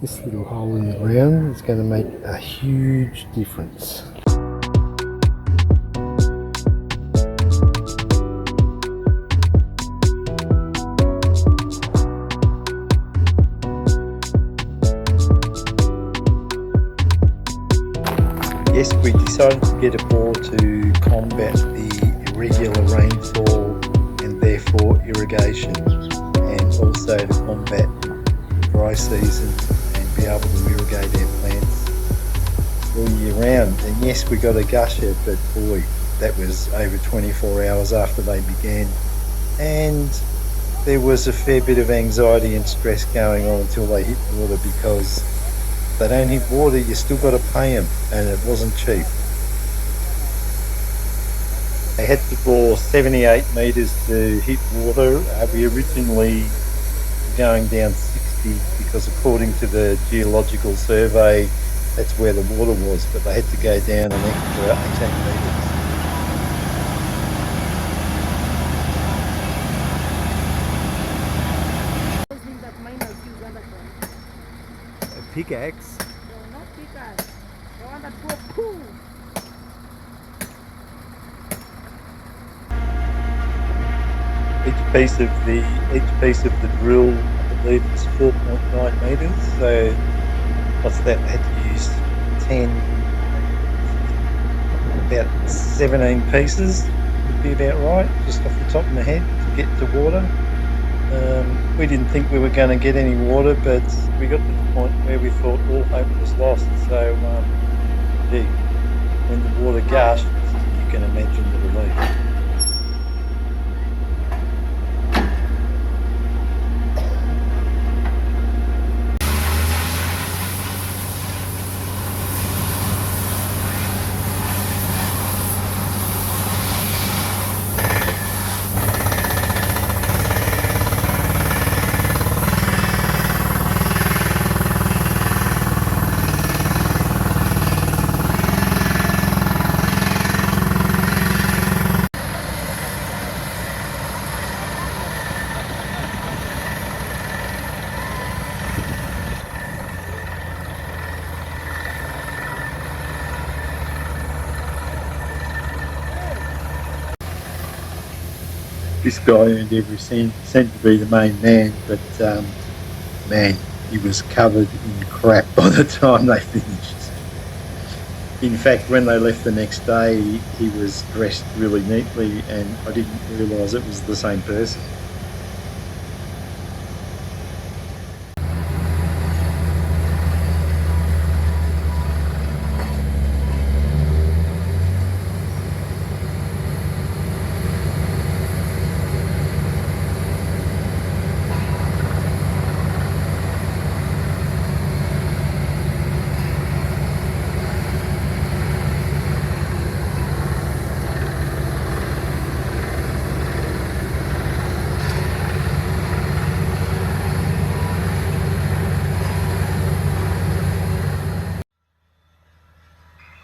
This little hole in the ground is going to make a huge difference. Yes, we decided to get a bore to combat the irregular rainfall and therefore irrigation, and also to combat dry season and be able to irrigate our plants all year round. And yes, we got a gusher, but boy, that was over 24 hours after they began, and there was a fair bit of anxiety and stress going on until they hit water, because if they don't hit water, you still got to pay them, and it wasn't cheap. They had to bore 78 metres to hit water. We originally were going down 60 because according to the geological survey, that's where the water was, but they had to go down an extra 18 metres. A pickaxe? No, not pickaxe. The one that goes cool. Each piece of the drill, I believe, was 4.9 metres. So what's that? They had to use about 17 pieces. Would be about right, just off the top of my head, to get to water. We didn't think we were going to get any water, but we got to the point where we thought all hope was lost. So, gee, when the water gushed, you can imagine the relief. This guy earned every cent, seemed to be the main man, but man, he was covered in crap by the time they finished. In fact, when they left the next day, he was dressed really neatly, and I didn't realise it was the same person.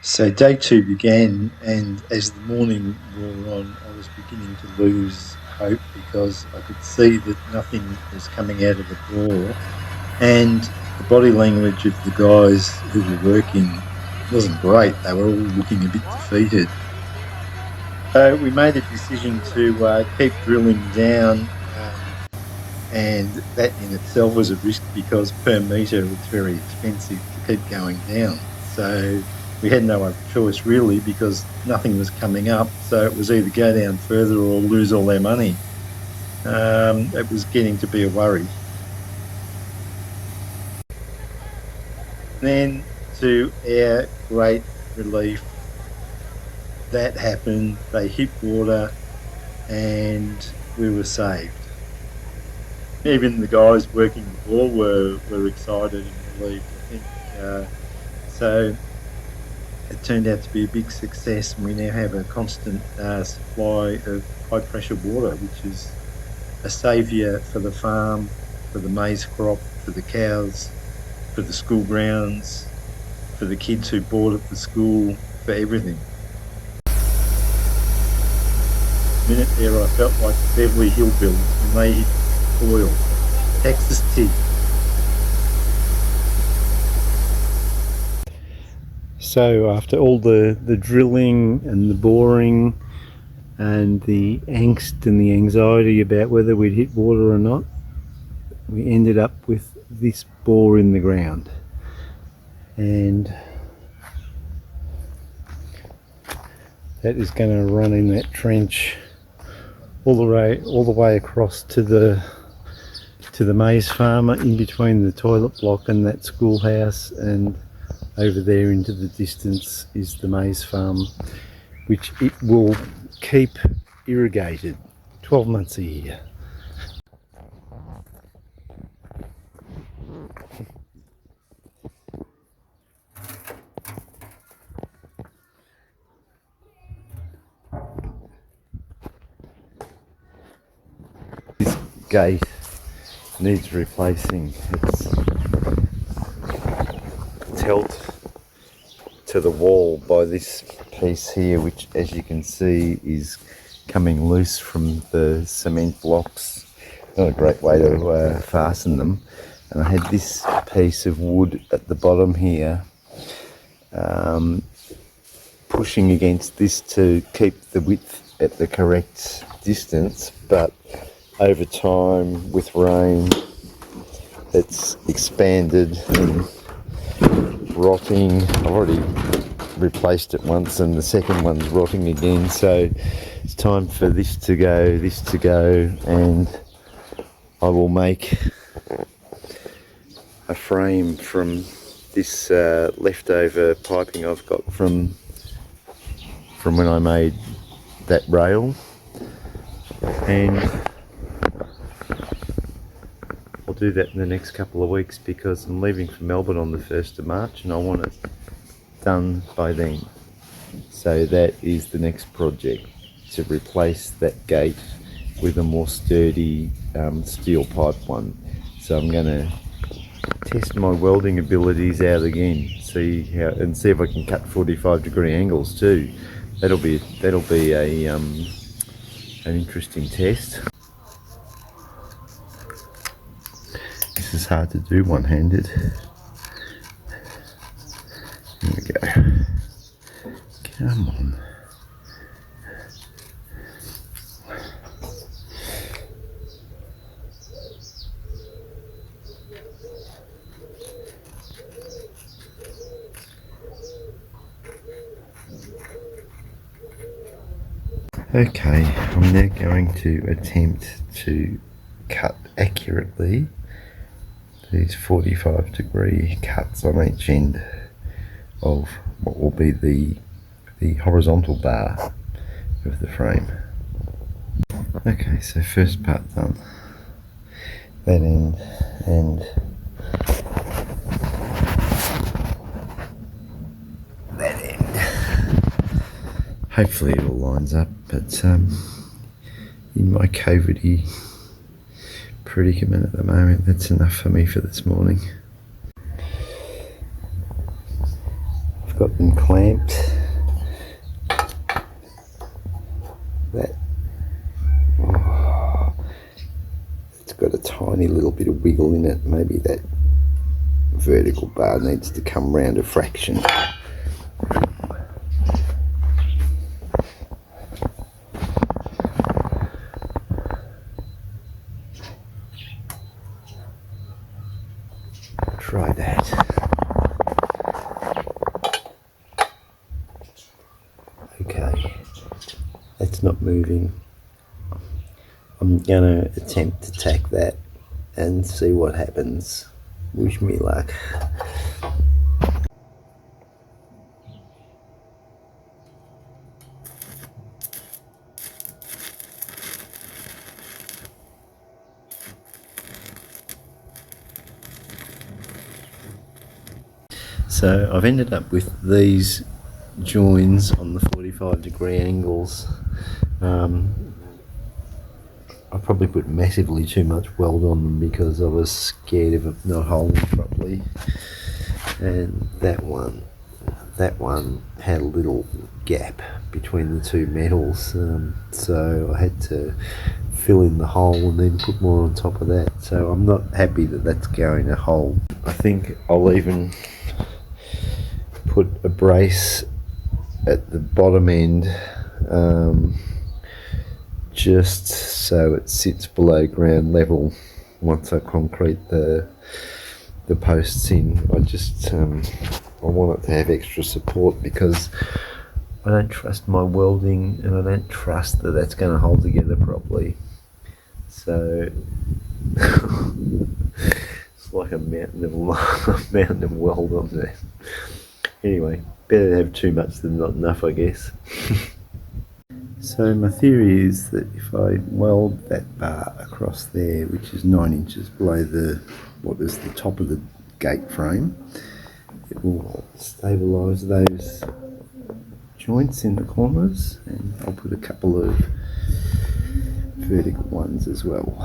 So day two began, and as the morning wore on, I was beginning to lose hope, because I could see that nothing was coming out of the bore, and the body language of the guys who were working wasn't great. They were all looking a bit defeated. So we made a decision to keep drilling down, and that in itself was a risk, because per metre it's very expensive to keep going down. So we had no other choice really, because nothing was coming up, so it was either go down further or lose all our money. It was getting to be a worry. Then, to our great relief, that happened. They hit water and we were saved. Even the guys working the bore were excited and relieved, I think. So it turned out to be a big success, and we now have a constant supply of high pressure water, which is a saviour for the farm, for the maize crop, for the cows, for the school grounds, for the kids who board at the school, for everything. A minute there I felt like the Beverly Hillbillies when they hit oil. Texas tea. So after all the drilling and the boring and the angst and the anxiety about whether we'd hit water or not, we ended up with this bore in the ground. And that is going to run in that trench all the way across to the maize farmer, in between the toilet block and that schoolhouse, and over there into the distance is the maize farm, which it will keep irrigated 12 months a year. This gate needs replacing. It's held to the wall by this piece here, which, as you can see, is coming loose from the cement blocks. Not a great way to fasten them. And I had this piece of wood at the bottom here, pushing against this to keep the width at the correct distance, but over time with rain it's expanded and rotting. I've already replaced it once and the second one's rotting again, so it's time for this to go, and I will make a frame from this leftover piping I've got from when I made that rail, and I'll do that in the next couple of weeks because I'm leaving for Melbourne on the 1st of March and I want it done by then. So that is the next project, to replace that gate with a more sturdy steel pipe one. So I'm going to test my welding abilities out again, see if I can cut 45-degree angles too. That'll be a an interesting test. This is hard to do one-handed. Here we go. Come on. Okay, I'm now going to attempt to cut accurately these 45-degree cuts on each end of what will be the horizontal bar of the frame. Okay, so first part done. That end and that end. Hopefully it all lines up, but in my COVID-y predicament at the moment, that's enough for me for this morning. I've got them clamped. It's got a tiny little bit of wiggle in it. Maybe that vertical bar needs to come round a fraction. Try that. Okay, that's not moving. I'm gonna attempt to tack that and see what happens. Wish me luck. So I've ended up with these joins on the 45-degree angles. I probably put massively too much weld on them because I was scared of it not holding properly. And that one had a little gap between the two metals, so I had to fill in the hole and then put more on top of that. So I'm not happy that that's going to hold. I think I'll even put a brace at the bottom end, just so it sits below ground level once I concrete the posts in. I want it to have extra support because I don't trust my welding, and I don't trust that that's going to hold together properly. So it's like a mountain of weld on there. Anyway, better to have too much than not enough, I guess. So my theory is that if I weld that bar across there, which is 9 inches below what is the top of the gate frame, it will stabilise those joints in the corners, and I'll put a couple of vertical ones as well.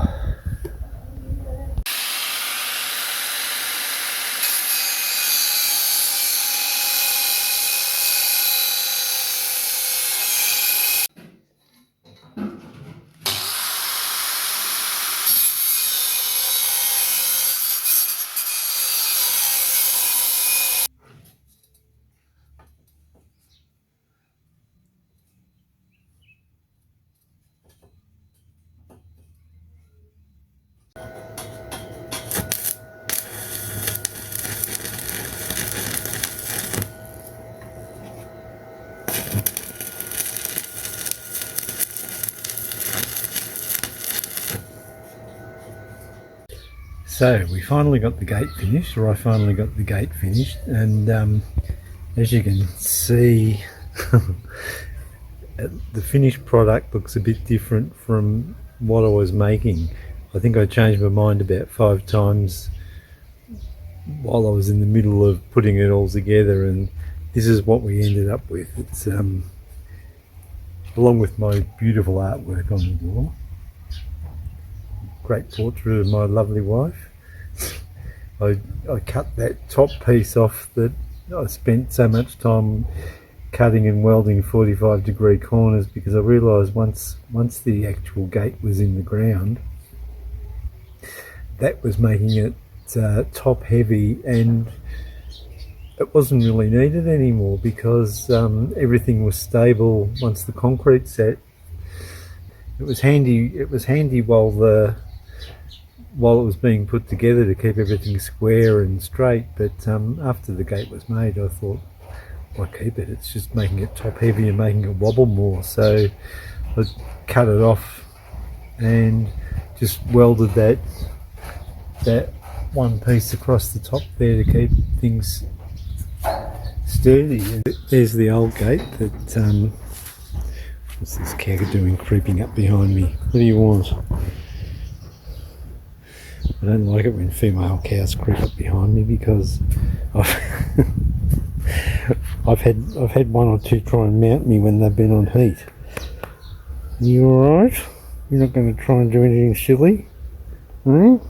So we finally got the gate finished, or I finally got the gate finished, and as you can see, the finished product looks a bit different from what I was making. I think I changed my mind about 5 times while I was in the middle of putting it all together, and this is what we ended up with. It's along with my beautiful artwork on the door, great portrait of my lovely wife. I cut that top piece off that I spent so much time cutting and welding 45-degree corners, because I realised once the actual gate was in the ground, that was making it top heavy, and it wasn't really needed anymore because everything was stable once the concrete set. It was handy while it was being put together to keep everything square and straight, but after the gate was made, I thought, why keep it? It's just making it top heavy and making it wobble more. So I cut it off and just welded that one piece across the top there to keep things sturdy. And there's the old gate that what's this cow doing creeping up behind me? What do you want? I don't like it when female cows creep up behind me, because I've had one or two try and mount me when they've been on heat. Are you alright? You're not going to try and do anything silly? No?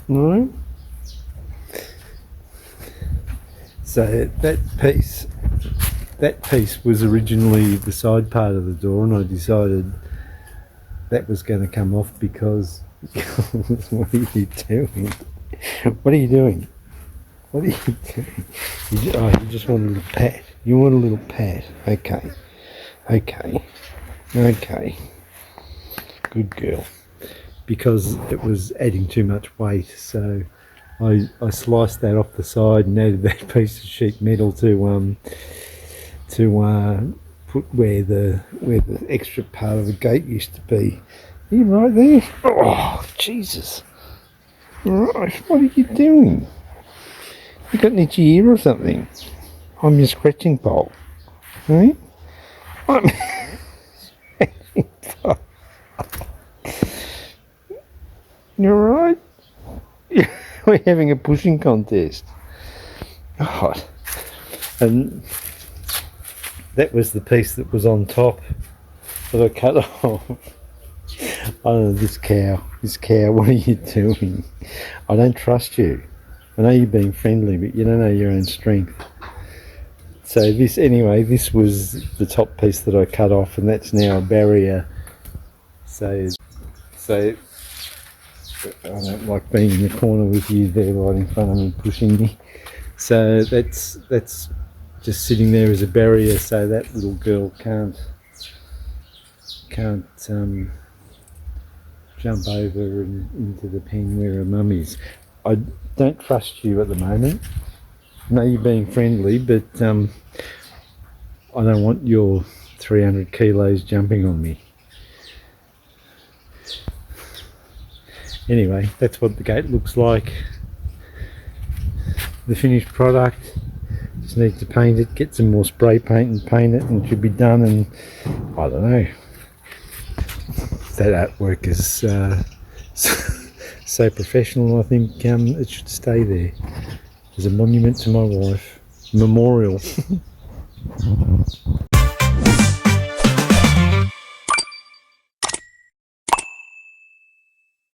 No? So that piece was originally the side part of the door, and I decided that was going to come off because what are you doing? What are you doing? What are you doing? You just want a little pat. You want a little pat. Okay. Okay. Okay. Good girl. Because it was adding too much weight, so I sliced that off the side and added that piece of sheet metal to put where the extra part of the gate used to be. Are you right there? Oh, Jesus. Right, what are you doing? You got an itchy ear or something? I'm your scratching pole. Hey? I'm scratching pole. You alright? We're having a pushing contest. God. And that was the piece that was on top that I cut off. I don't know, this cow, what are you doing? I don't trust you. I know you're being friendly, but you don't know your own strength. So this was the top piece that I cut off, and that's now a barrier. So I don't like being in the corner with you there right in front of me, pushing me. So that's just sitting there as a barrier, so that little girl can't jump over and into the pen where her mum is. I don't trust you at the moment. I know you're being friendly, but I don't want your 300 kilos jumping on me. Anyway, that's what the gate looks like. The finished product. Just need to paint it, get some more spray paint and paint it, and it should be done. And I don't know. That artwork is so professional. I think it should stay there as a monument to my wife. Memorial.